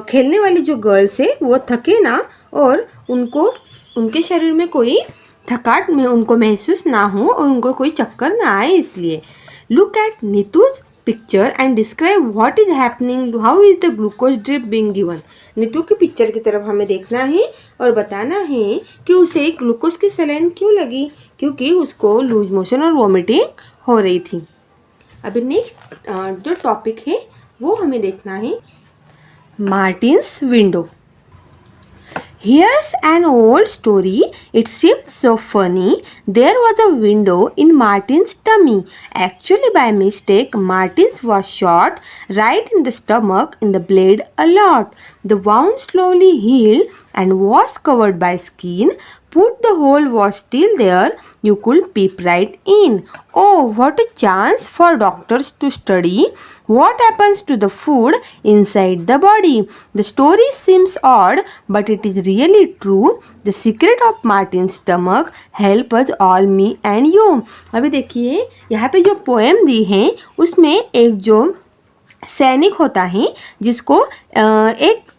खेलने वाली जो गर्ल्स है वो थके ना और उनके शरीर में कोई थकाट में उनको महसूस ना हो और उनको कोई चक्कर ना आए, इसलिए। Look at Neetu's picture and describe what is happening, how is the glucose drip being given. Neetu की पिक्चर की तरफ हमें देखना है और बताना है कि उसे ग्लूकोज की सलाइन क्यों लगी, क्योंकि उसको लूज मोशन और वॉमिटिंग हो रही थी। अभी नेक्स्ट जो टॉपिक है वो हमें देखना है Martins window. Here's an old story. It seems so funny. There was a window in Martin's tummy. Actually, by mistake, Martin's was shot right in the stomach in the blade a lot. The wound slowly healed and was covered by skin. Put the hole was still there. You could peep right in. Oh, what a chance for doctors to study what happens to the food inside the body. The story seems odd, but it is really true. The secret of Martin's stomach help us all, me and you. अभी देखिए यहाँ पे जो poem दी है उसमें एक जो सैनिक होता है जिसको एक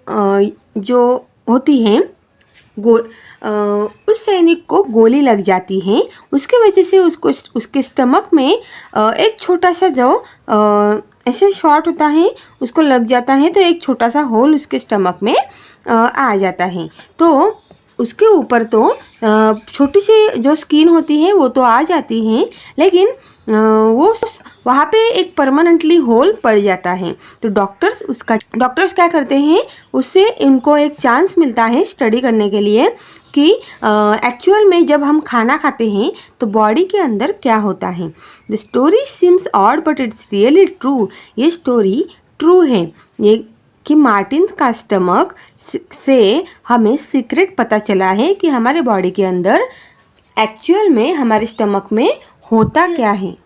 जो होती है उस सैनिक को गोली लग जाती है, उसके वजह से उसको उसके स्टमक में एक छोटा सा जो ऐसे शॉट होता है उसको लग जाता है, तो एक छोटा सा होल उसके स्टमक में आ जाता है। तो उसके ऊपर तो छोटी सी जो स्किन होती है वो तो आ जाती है, लेकिन वो वहाँ पे एक परमानेंटली होल पड़ जाता है। तो डॉक्टर्स क्या करते हैं, उससे इनको एक चांस मिलता है स्टडी करने के लिए कि एक्चुअल में जब हम खाना खाते हैं तो बॉडी के अंदर क्या होता है। The story seems odd but it's really true. ये स्टोरी ट्रू है, ये कि मार्टिन का स्टमक से हमें सीक्रेट पता चला है कि हमारे बॉडी के अंदर एक्चुअल में हमारे स्टमक में होता क्या है।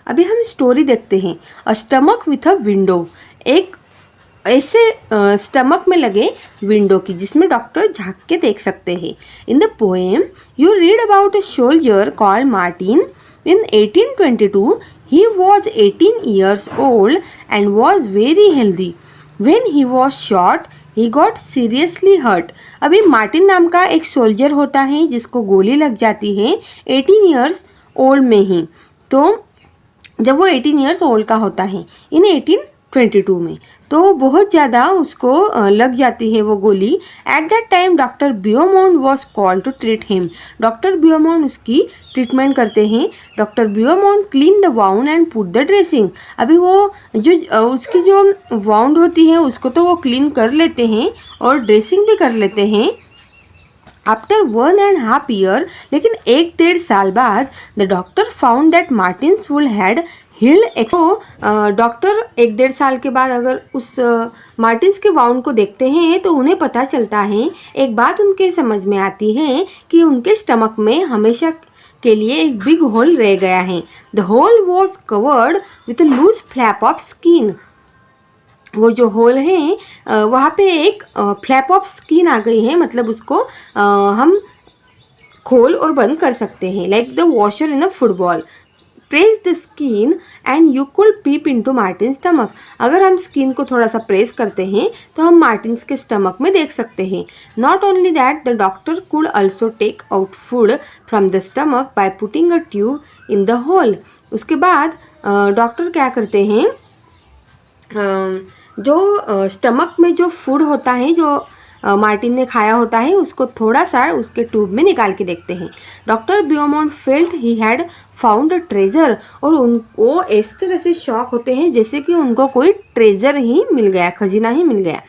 अभी हम स्टोरी देखते हैं। A stomach with a window, एक ऐसे स्टमक में लगे विंडो की जिसमें डॉक्टर झांक के देख सकते हैं। In the poem you read about a soldier called Martin. In 1822 he was 18 years old and was very healthy. When he was shot he got seriously hurt. अभी मार्टिन नाम का एक सोल्जर होता है जिसको गोली लग जाती है 18 ईयर्स ओल्ड में ही। तो जब वो 18 ईयर्स ओल्ड का होता है इन 1822 में, तो बहुत ज़्यादा उसको लग जाती है वो गोली। At that time doctor Beaumont was called to treat him. Doctor Beaumont उसकी ट्रीटमेंट करते हैं। Doctor Beaumont clean the wound and put the dressing. अभी वो जो उसकी जो वाउंड होती है उसको तो वो क्लीन कर लेते हैं और ड्रेसिंग भी कर लेते हैं। आफ्टर 1.5 ईयर, लेकिन 1-1.5 साल बाद, the doctor found that Martin's वुल हैड हील्ड। तो डॉक्टर 1-1.5 साल के बाद अगर उस मार्टिन्स के वाउंड को देखते हैं तो उन्हें पता चलता है, एक बात उनके समझ में आती है कि उनके स्टमक में हमेशा के लिए एक बिग होल रह गया है। The hole was covered with a loose flap of skin. वो जो होल है वहाँ पे एक फ्लैप ऑफ स्किन आ गई है, मतलब उसको हम खोल और बंद कर सकते हैं, like the washer in a football. Press the skin and you could peep into Martin stomach. अगर हम स्किन को थोड़ा सा प्रेस करते हैं तो हम मार्टिन्स के स्टमक में देख सकते हैं। Not only that, the doctor could also take out food from the stomach by putting a tube in the hole. उसके बाद डॉक्टर क्या करते हैं, जो स्टमक में जो फूड होता है जो मार्टिन ने खाया होता है उसको थोड़ा सा उसके ट्यूब में निकाल के देखते हैं। Doctor Beaumont felt he had found a treasure, और उनको इस तरह से शॉक होते हैं जैसे कि उनको कोई ट्रेजर ही मिल गया, खजीना ही मिल गया।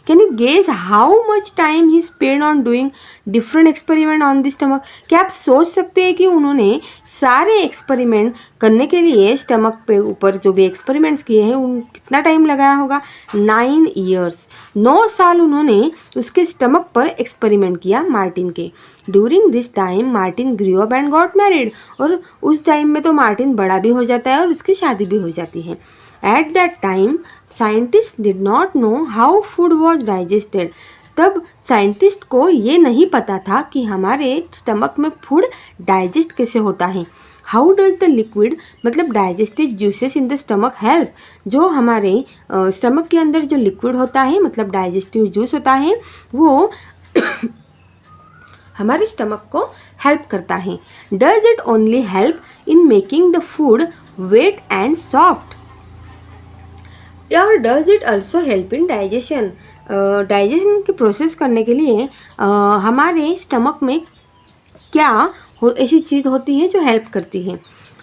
Can you gauge how much time he spend on doing different experiment on the stomach. क्या आप सोच सकते हैं कि उन्होंने सारे एक्सपेरिमेंट करने के लिए स्टमक पे ऊपर जो भी एक्सपेरिमेंट्स किए हैं उन कितना टाइम लगाया होगा? 9 ईयर्स, 9 साल उन्होंने उसके स्टमक पर एक्सपेरिमेंट किया मार्टिन के। During this time Martin grew up and got married, और उस टाइम में तो मार्टिन बड़ा भी हो जाता है और उसकी शादी भी हो जाती है। Eight that time scientist did not know how food was digested. तब साइंटिस्ट को ये नहीं पता था कि हमारे स्टमक में फूड डाइजेस्ट कैसे होता है। हाउ डज द लिक्विड, मतलब digestive juices in the stomach help. जो हमारे स्टमक के अंदर जो लिक्विड होता है, मतलब डाइजेस्टिव जूस होता है, वो हमारे स्टमक को हेल्प करता है। Does it only help in making the food wet and soft, or does it also help in digestion. Digestion की प्रोसेस करने के लिए हमारे स्टमक में क्या ऐसी चीज़ होती है जो हेल्प करती है।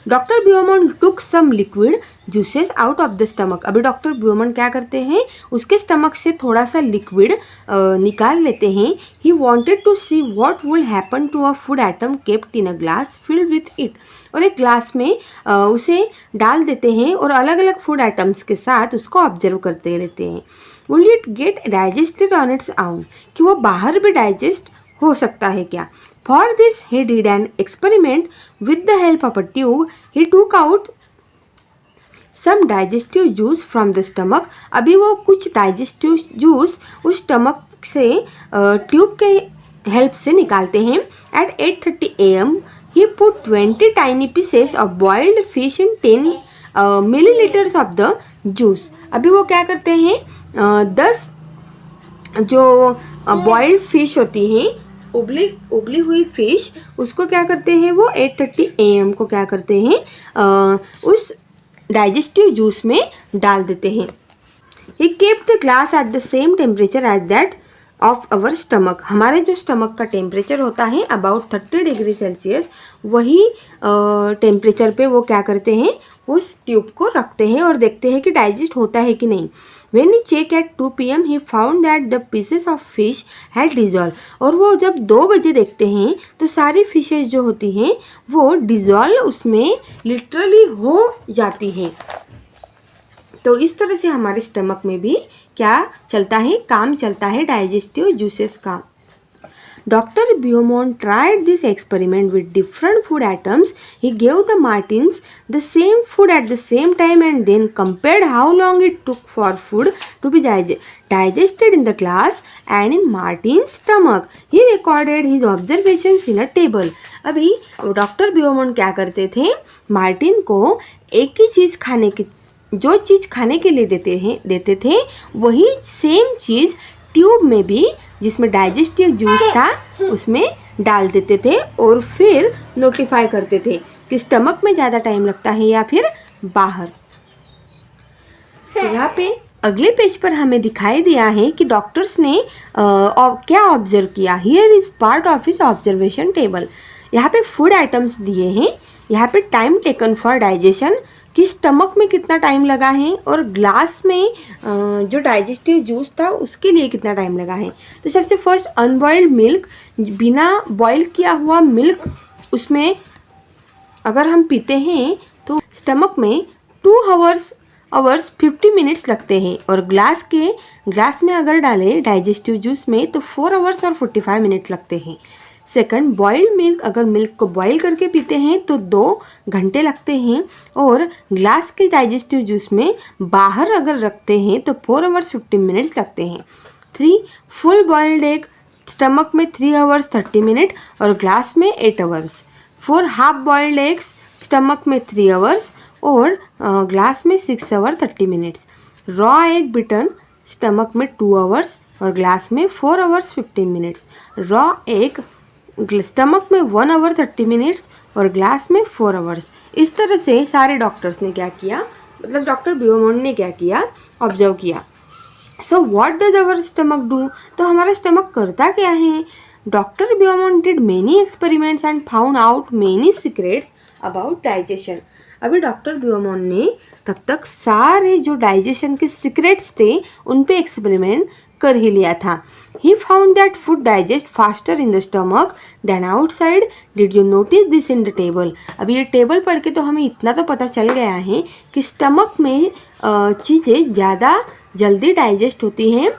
Doctor Beaumont took some liquid juices out of the stomach. अभी डॉक्टर बियोमोंड क्या करते हैं, उसके स्टमक से थोड़ा सा लिक्विड निकाल लेते हैं। He wanted to see what will happen to a food item kept in a glass filled with it, और एक ग्लास में उसे डाल देते हैं और अलग अलग फूड आइटम्स के साथ उसको ऑब्जर्व करते रहते हैं। Will it get digested on it's आउन, कि वो बाहर भी डाइजेस्ट हो सकता है क्या। For this he did an experiment with the help of a tube. He took out some digestive juice from the stomach. अभी वो कुछ digestive juice उस स्टमक से ट्यूब के हेल्प से निकालते हैं। At 8:30 AM he put 20 tiny pieces of boiled fish in 10 millilitres of the juice. अभी वो क्या करते हैं, 10 जो बॉइल्ड फिश होती हैं, उबली हुई फिश, उसको क्या करते हैं वो 8:30 AM को क्या करते हैं उस डाइजेस्टिव जूस में डाल देते हैं। He kept the glass at the same temperature as that of our stomach। हमारे जो स्टमक का टेम्परेचर होता है अबाउट 30 डिग्री सेल्सियस, वही टेम्परेचर पे वो क्या करते हैं उस ट्यूब को रखते हैं और देखते हैं कि डाइजेस्ट होता है कि नहीं। When he checked at 2 PM, he found that the pieces of fish had dissolved। और वो जब 2 बजे देखते हैं तो सारी फिशेज जो होती हैं वो डिजॉल्व उसमें लिटरली हो जाती हैं। तो इस तरह से हमारे स्टमक में भी क्या चलता है, काम चलता है डाइजेस्टिव जूसेस का। Dr. Beaumont tried this experiment with different food items. He gave the martins the same food at the same time and then compared how long it took for food to be digested in the glass and in Martin's stomach. He recorded his observations in a table। अभी doctor Beaumont क्या करते थे, Martin को एक ही चीज़ खाने की, जो चीज़ खाने के लिए देते थे वही सेम चीज़ ट्यूब में भी जिसमें डाइजेस्टिव जूस था उसमें डाल देते थे और फिर नोटिफाई करते थे कि स्टमक में ज़्यादा टाइम लगता है या फिर बाहर। तो यहाँ पे अगले पेज पर हमें दिखाई दिया है कि डॉक्टर्स ने क्या ऑब्जर्व किया। Here is part of his observation table. यहाँ पे फूड आइटम्स दिए हैं, यहाँ पे टाइम टेकन फॉर डाइजेशन कि स्टमक में कितना टाइम लगा है और ग्लास में जो डाइजेस्टिव जूस था उसके लिए कितना टाइम लगा है। तो सबसे फर्स्ट अनबॉइल्ड मिल्क, बिना बॉयल किया हुआ मिल्क उसमें अगर हम पीते हैं तो स्टमक में 2 आवर्स 50 मिनट्स लगते हैं और ग्लास में अगर डालें डाइजेस्टिव जूस में तो 4 आवर्स और 45 मिनट लगते हैं। सेकंड, बॉइल्ड मिल्क, अगर मिल्क को बॉईल करके पीते हैं तो 2 घंटे लगते हैं और ग्लास के डाइजेस्टिव जूस में बाहर अगर रखते हैं तो 4 आवर्स 15 मिनट्स लगते हैं। 3, फुल बॉइल्ड एग, स्टमक में 3 आवर्स 30 मिनट और ग्लास में 8 hours. 4, half boiled eggs, stomach में 3 आवर्स और ग्लास में 6 hour 30 minutes. Raw egg beaten, stomach में 2 आवर्स और ग्लास में 4 hours 15 minutes. Raw egg stomach में 1 आवर 30 मिनट्स और ग्लास में 4 आवर्स। इस तरह से सारे डॉक्टर्स ने क्या किया, मतलब डॉक्टर ब्यूमोंट ने क्या किया, ऑब्जर्व किया। So what does our stomach do, तो हमारा स्टमक करता क्या है। Doctor Beaumont did many experiments and found out many secrets about digestion. अभी डॉक्टर ब्यूमोंट ने तब तक सारे जो डाइजेशन के सीक्रेट्स थे उन पे एक्सपेरिमेंट कर ही लिया था। He found that food digests faster in the stomach than outside. Did you notice this in the table? अभी ये टेबल पढ़ के तो हमें इतना तो पता चल गया है कि स्टमक में चीज़ें ज़्यादा जल्दी डाइजेस्ट होती हैं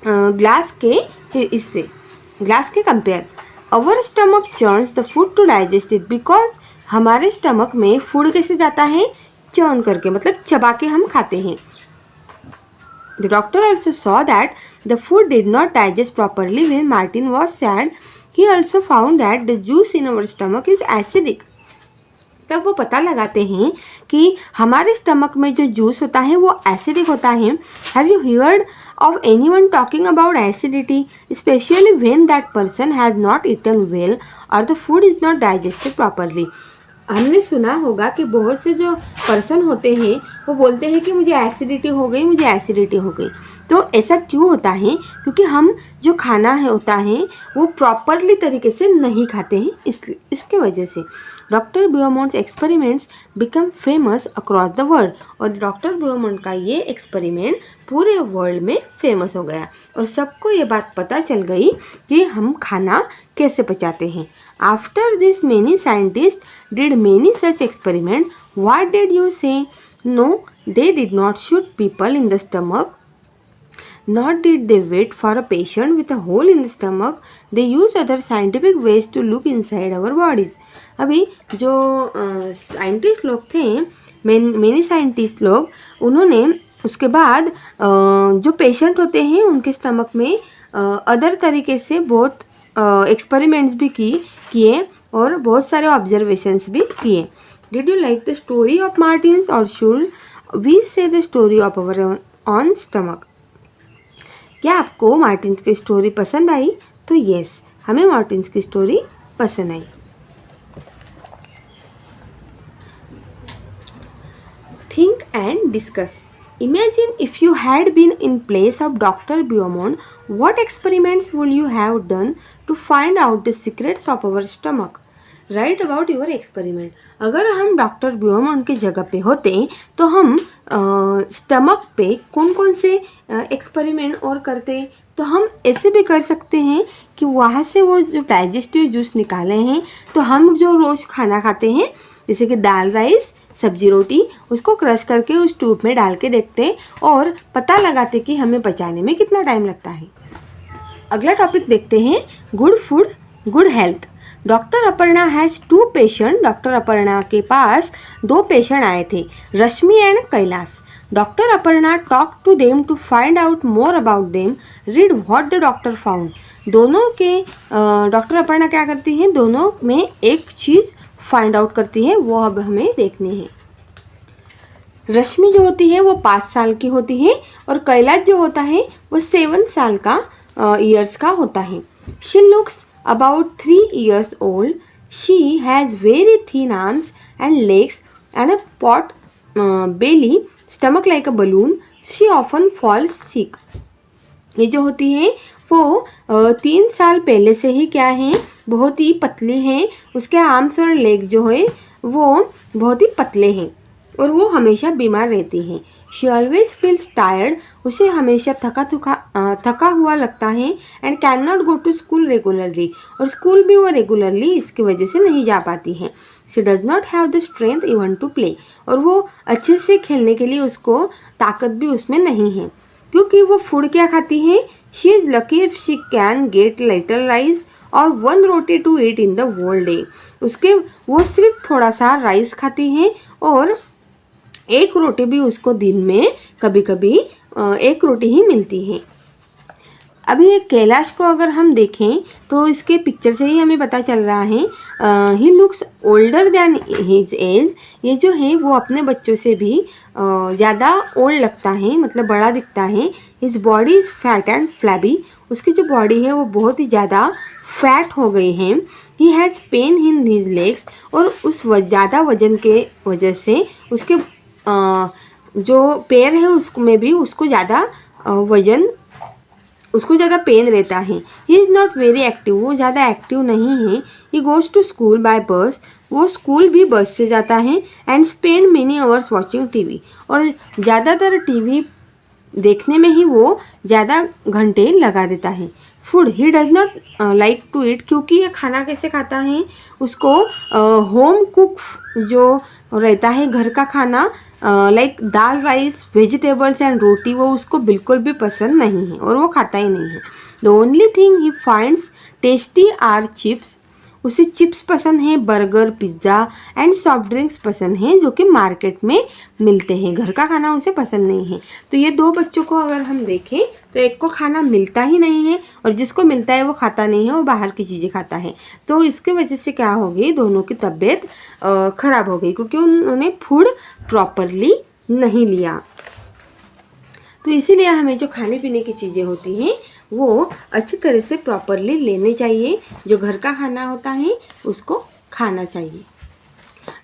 ग्लास के compare. Our stomach churns the food to digest it because हमारे स्टमक में फूड कैसे जाता है, चर्न करके, मतलब चबा के हम खाते हैं। The doctor also saw that the food did not digest properly when Martin was sad. He also found that the juice in our stomach is acidic. तब वो पता लगाते हैं कि हमारे स्टमक में जो जूस होता है वो एसिडिक होता है। Have you heard of anyone talking about acidity, especially when that person has not eaten well or the food is not digested properly? हमने सुना होगा कि बहुत से जो पर्सन होते हैं वो बोलते हैं कि मुझे एसिडिटी हो गई। तो ऐसा क्यों होता है, क्योंकि हम जो खाना होता है वो प्रॉपरली तरीके से नहीं खाते हैं, इसके वजह से। Doctor Beaumont's experiments become famous across the world, और डॉक्टर ब्यूमोंट का ये एक्सपेरिमेंट पूरे वर्ल्ड में फेमस हो गया और सबको ये बात पता चल गई कि हम खाना कैसे पचाते हैं। After this many scientist did many such experiment. What did you say? No, they did not shoot people in the stomach, nor did they wait for a patient with a hole in the stomach. They used other scientific ways to look inside our bodies. अभी जो scientist लोग थे, many scientist लोग, उन्होंने उसके बाद जो patient होते हैं उनके स्टमक में अदर तरीके से बहुत एक्सपेरिमेंट्स भी किए और बहुत सारे ऑब्जर्वेशंस भी किए। Did you like the story of Martins or should we say the story of our own stomach? क्या आपको मार्टिन्स की स्टोरी पसंद आई? तो यस, हमें मार्टिन्स की स्टोरी पसंद आई. Think and discuss. Imagine if you had been in place of Dr. Beaumont, what experiments would you have done to find out the secrets of our stomach? Write about your experiment. अगर हम doctor ब्यूमॉन्ट की जगह पे होते तो हम stomach पे कौन कौन से एक्सपेरिमेंट और करते. तो हम ऐसे भी कर सकते हैं कि वहाँ से वो जो डाइजेस्टिव जूस निकाले हैं, तो हम जो रोज़ खाना खाते हैं जैसे कि दाल राइस सब्जी रोटी, उसको क्रश करके उस ट्यूब में डाल के देखते और पता लगाते कि हमें पचाने में कितना टाइम लगता है. अगला टॉपिक देखते हैं, good food good health. Doctor Aparna has 2 patient. Doctor Aparna के पास 2 पेशेंट आए थे, Rashmi and Kailash. Doctor Aparna talk to them to find out more about them. Read what the doctor found. दोनों के डॉक्टर अपर्णा क्या करती हैं, दोनों में एक चीज़ फाइंड आउट करती है, वो अब हमें देखनी है. रश्मि जो होती है वो 5 साल की होती है और कैलाश जो होता है वो 7 साल का ईयर्स का होता है. She looks about 3 years old. She has very thin arms and legs and a pot belly, stomach like a balloon. She often falls sick. ये जो होती है वो 3 साल पहले से ही क्या है, बहुत ही पतली हैं. उसके आर्म्स और लेग जो है वो बहुत ही पतले हैं और वो हमेशा बीमार रहती हैं. She always feels tired. उसे हमेशा थका हुआ लगता है. And can not go to school regularly. और स्कूल भी वो रेगुलरली इसकी वजह से नहीं जा पाती हैं. She does not have the strength even to play. और वो अच्छे से खेलने के लिए उसको ताकत भी उसमें नहीं है, क्योंकि वो फूड क्या खाती है. She is lucky if she can get little rice or 1 roti to eat in the whole day. उसके वो सिर्फ थोड़ा सा राइस खाती हैं और 1 रोटी भी उसको दिन में कभी कभी 1 रोटी ही मिलती है. अभी ये कैलाश को अगर हम देखें तो इसके पिक्चर से ही हमें पता चल रहा है, he looks older than his age. ये जो है वो अपने बच्चों से भी ज़्यादा ओल्ड लगता है, मतलब बड़ा दिखता है. His body is fat and flabby. उसकी जो बॉडी है वो बहुत ही ज़्यादा फैट हो गई हैं. He has pain in his legs. और उस ज़्यादा वजन के वजह से उसके जो पैर है उसमें भी उसको ज़्यादा वजन, उसको ज़्यादा पेन रहता है. He is not very active. वो ज़्यादा एक्टिव नहीं है. He goes to school by bus. वो स्कूल भी बस से जाता है. And spend many hours watching TV. और ज़्यादातर टीवी देखने में ही वो ज़्यादा घंटे लगा देता है. Food he does not like to eat. क्योंकि ये खाना कैसे खाता है, उसको होम कुक जो रहता है घर का खाना, like dal rice vegetables and roti, वो उसको बिल्कुल भी पसंद नहीं है और वो खाता ही नहीं है. The only thing he finds tasty are chips. उसे चिप्स पसंद है, burger pizza and soft drinks पसंद हैं जो कि मार्केट में मिलते हैं. घर का खाना उसे पसंद नहीं है. तो ये 2 बच्चों को अगर हम देखें तो एक को खाना मिलता ही नहीं है और जिसको मिलता है वो खाता नहीं है, वो बाहर की चीज़ें खाता है. तो इसके वजह से क्या हो गई, दोनों की तबीयत ख़राब हो गई क्योंकि उन्होंने फूड प्रॉपरली नहीं लिया. तो इसीलिए हमें जो खाने पीने की चीज़ें होती हैं वो अच्छी तरह से प्रॉपरली लेने चाहिए. जो घर का खाना होता है उसको खाना चाहिए.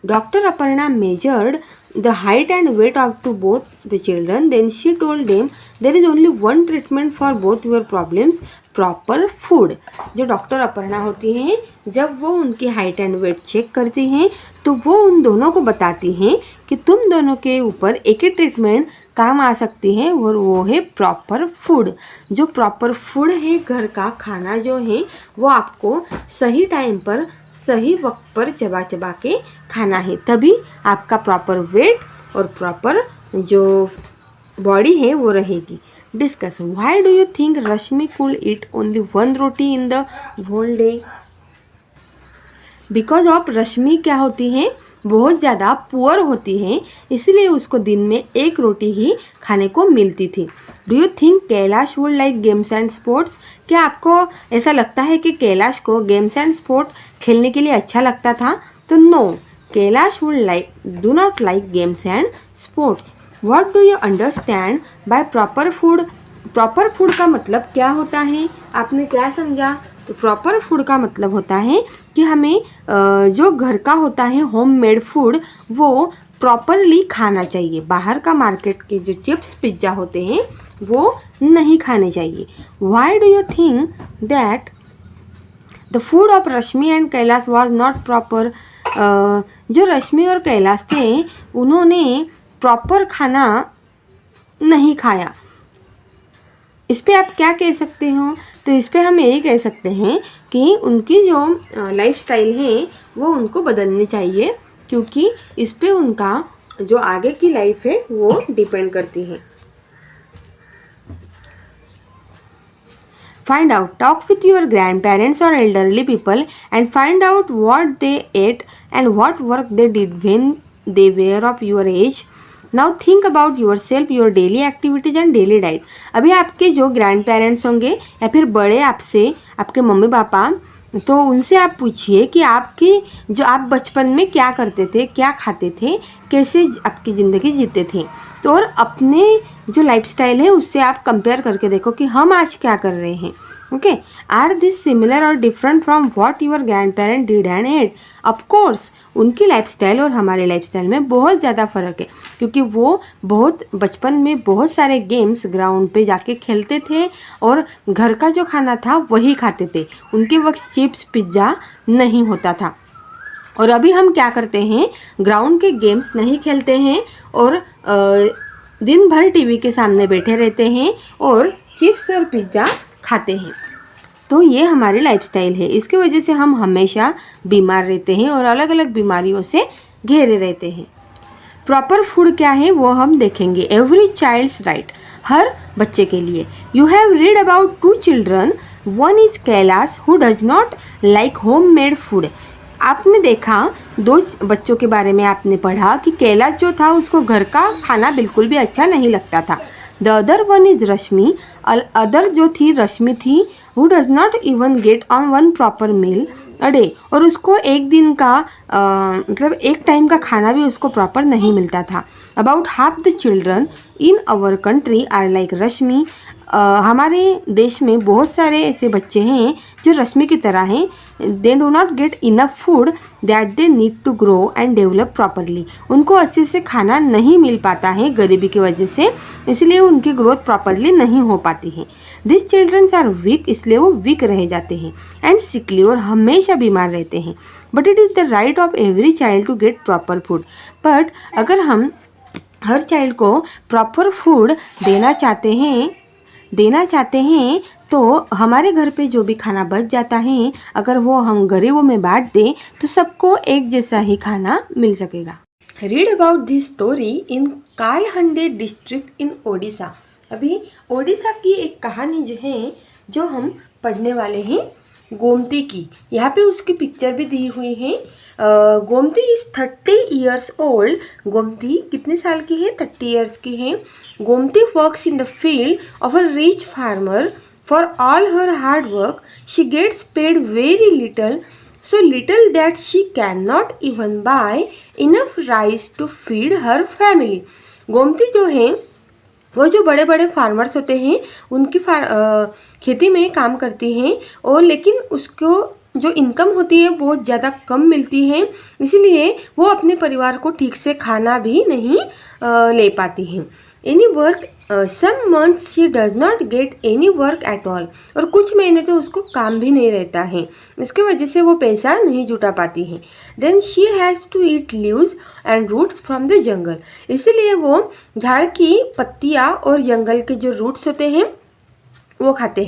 Doctor Aparna measured the height and weight of to both the children. Then she told them there is only one treatment for both your problems, proper food. जो डॉक्टर अपर्णा होती हैं, जब वो उनकी हाइट एंड वेट चेक करती हैं तो वो उन दोनों को बताती हैं कि तुम दोनों के ऊपर एक ही ट्रीटमेंट काम आ सकती है और वो है प्रॉपर फूड. जो प्रॉपर फूड है, घर का खाना जो है वो आपको सही टाइम पर सही वक्त पर चबा चबा के खाना है, तभी आपका प्रॉपर वेट और प्रॉपर जो बॉडी है वो रहेगी. Discuss why do you think Rashmi could eat only 1 roti in the whole day. Because of Rashmi क्या होती है, बहुत ज़्यादा पुअर होती है, इसलिए उसको दिन में 1 रोटी ही खाने को मिलती थी. Do you think Kailash would like games and sports. क्या आपको ऐसा लगता है कि कैलाश को गेम्स एंड स्पोर्ट खेलने के लिए अच्छा लगता था. तो no, Kailash do not like games and sports. What do you understand by proper food? Proper food का मतलब क्या होता है, आपने क्या समझा? तो प्रॉपर फूड का मतलब होता है कि हमें जो घर का होता है होम मेड फूड वो प्रॉपरली खाना चाहिए। बाहर का मार्केट के जो चिप्स पिज्ज़ा होते हैं वो नहीं खाने चाहिए। Why do you think that the food of Rashmi and Kailash was not proper? जो रश्मि और कैलाश थे उन्होंने प्रॉपर खाना नहीं खाया। इस पे आप क्या कह सकते हो? तो इस पे हम यही कह सकते हैं कि उनकी जो लाइफस्टाइल है वो उनको बदलनी चाहिए, क्योंकि इस पे उनका जो आगे की लाइफ है वो डिपेंड करती है। Find out. Talk with your grandparents or elderly people and find out what they ate and what work they did when they were of your age. Now think about yourself, your daily activities and daily diet. अभी आपके जो grand parents होंगे या फिर बड़े आपसे, आपके mummy papa, तो उनसे आप पूछिए कि आपकी जो आप बचपन में क्या करते थे, क्या खाते थे, कैसे आपकी ज़िंदगी जीते थे। तो और अपने जो लाइफस्टाइल है उससे आप कंपेयर करके देखो कि हम आज क्या कर रहे हैं। ओके, आर दिस सिमिलर और different from what your grandparent did and ate? Of course उनकी लाइफस्टाइल और हमारे लाइफस्टाइल में बहुत ज़्यादा फ़र्क है, क्योंकि वो बहुत बचपन में बहुत सारे गेम्स ग्राउंड पे जाके खेलते थे और घर का जो खाना था वही खाते थे। उनके वक्त चिप्स पिज़्ज़ा नहीं होता था। और अभी हम क्या करते हैं, ग्राउंड के गेम्स नहीं खेलते हैं और दिन भर टीवी के सामने बैठे रहते हैं और चिप्स और पिज़्ज़ा खाते हैं। तो ये हमारी लाइफस्टाइल है, इसकी वजह से हम हमेशा बीमार रहते हैं और अलग अलग बीमारियों से घिरे रहते हैं। प्रॉपर फूड क्या है वो हम देखेंगे। एवरी चाइल्ड्स राइट, हर बच्चे के लिए। You have read about 2 children, one is Kailash who does not like home made food. आपने देखा 2 बच्चों के बारे में आपने पढ़ा कि कैलाश जो था उसको घर का खाना बिल्कुल भी अच्छा नहीं लगता था। The other one is Rashmi, other जो थी रश्मि थी, who does not even get on 1 proper meal a day, और उसको एक दिन का मतलब एक टाइम का खाना भी उसको प्रॉपर नहीं मिलता था। About half the children in our country are like Rashmi. हमारे देश में बहुत सारे ऐसे बच्चे हैं जो रश्मि की तरह हैं। They do not get enough food that they need to grow and develop properly. उनको अच्छे से खाना नहीं मिल पाता है गरीबी की वजह से, इसलिए उनकी ग्रोथ प्रॉपरली नहीं हो पाती है। दिस चिल्ड्रंस आर वीक, इसलिए वो वीक रह जाते हैं एंड सिकली, और हमेशा बीमार रहते हैं। But it is the right of every child to get proper food. But अगर हम हर चाइल्ड को प्रॉपर फूड देना चाहते हैं तो हमारे घर पे जो भी खाना बच जाता है, अगर वो हम गरीबों में बांट दें तो सबको एक जैसा ही खाना मिल सकेगा। Read about this story in Kalahandi district in Odisha. अभी ओडिशा की एक कहानी जो है जो हम पढ़ने वाले हैं, गोमती की। यहाँ पे उसकी पिक्चर भी दी हुई है। Gomti is 30 years old. Gomti कितने साल की है? 30 ईयर्स की है। Gomti works in the field of a rich farmer. For all her hard work she gets paid very little, so little that she cannot even buy enough rice to feed her family. Gomti जो है वो जो बड़े बड़े farmers होते हैं उनकी खेती में काम करती हैं, और लेकिन उसको जो इनकम होती है बहुत ज़्यादा कम मिलती है, इसीलिए वो अपने परिवार को ठीक से खाना भी नहीं ले पाती हैं। Any work some months she does not get any work at all, और कुछ महीने तो उसको काम भी नहीं रहता है, इसके वजह से वो पैसा नहीं जुटा पाती है। Then she has to eat leaves and roots from the jungle, इसीलिए वो झाड़ की पत्तियाँ और जंगल के जो रूट्स होते हैं वो खाती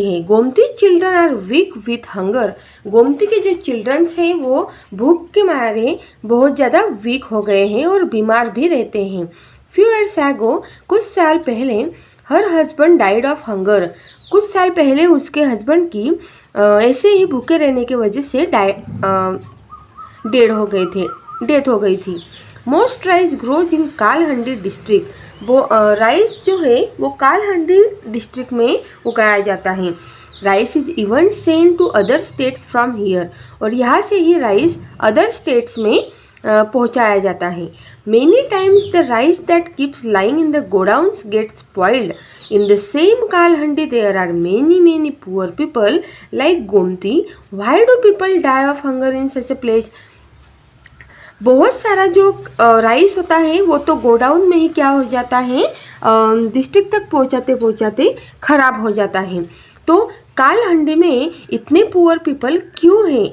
है। Gomti children are weak with hunger. Gomti के जो चिल्ड्रंस हैं वो भूख के मारे बहुत ज़्यादा वीक हो गए हैं और बीमार भी रहते हैं। फ्यू ईयर्स एगो, कुछ साल पहले, her husband died of hunger. कुछ साल पहले उसके हस्बैंड की ऐसे ही भूखे रहने की वजह से डेथ हो गई थी। Most rice grows in Kalahandi district. वो राइस जो है वो कालहंडी डिस्ट्रिक्ट में उगाया जाता है। Rice is even send to other states from here, और यहाँ से ही राइस अदर स्टेट्स में पहुँचाया जाता है. Many times the rice that keeps lying in the godowns get spoiled. In the same Kalahandi there are many poor people like Gomati. Why do people die of hunger in such a place. बहुत सारा जो rice होता है वो तो godown में ही क्या हो जाता है, डिस्ट्रिक्ट तक पहुंचाते पहुंचाते खराब हो जाता है. तो कालहंडी में इतने पुअर पीपल क्यों हैं,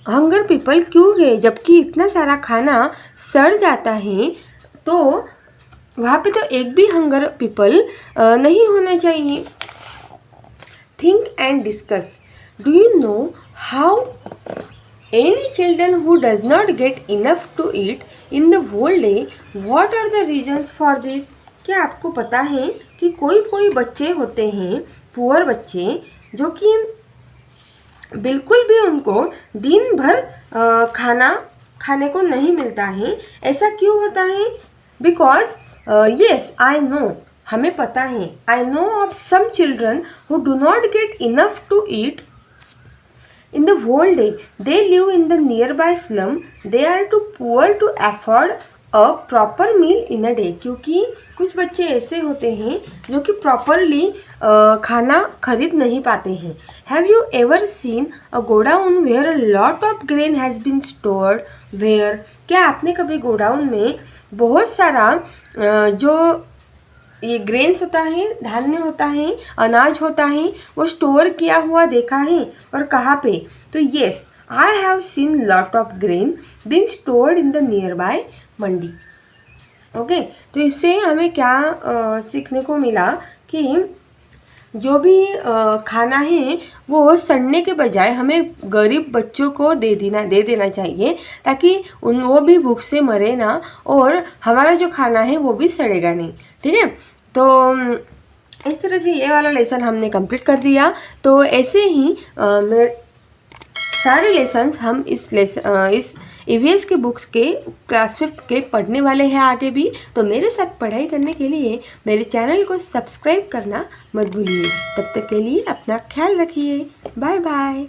हंगर पीपल क्यों है, जबकि इतना सारा खाना सड़ जाता है. तो वहाँ पे तो एक भी हंगर पीपल नहीं होना चाहिए. Think and discuss. Do you know how any children who does not get enough to eat in the whole day, what are the reasons for this. क्या आपको पता है कि कोई बच्चे होते हैं, पुअर बच्चे, जो कि बिल्कुल भी उनको दिन भर खाना खाने को नहीं मिलता है. ऐसा क्यों होता है. बिकॉज येस आई नो, हमें पता है, I know of some children who do not get enough to eat in the whole day. They live in the nearby slum. They are too poor to afford a proper meal in a day. क्योंकि कुछ बच्चे ऐसे होते हैं जो कि properly खाना खरीद नहीं पाते हैं. Have you ever seen a godown where a lot of grain has been stored? Where? क्या आपने कभी गोडाउन में बहुत सारा जो ये ग्रेन्स होता है, धान्य होता है, अनाज होता है, वो स्टोर किया हुआ देखा है, और कहाँ पे. तो yes, I have seen lot of grain being stored in the near by Mandi. Okay, तो इससे हमें क्या सीखने को मिला कि जो भी खाना है वो सड़ने के बजाय हमें गरीब बच्चों को दे देना चाहिए, ताकि वो भी भूख से मरे ना, और हमारा जो खाना है वो भी सड़ेगा नहीं. ठीक है, तो इस तरह से ये वाला लेसन हमने कंप्लीट कर दिया. तो ऐसे ही सारे लेसन्स हम इस EVS के बुक्स के क्लास 5 के पढ़ने वाले हैं आगे भी. तो मेरे साथ पढ़ाई करने के लिए मेरे चैनल को सब्सक्राइब करना मत भूलिए. तब तक के लिए अपना ख्याल रखिए. Bye bye.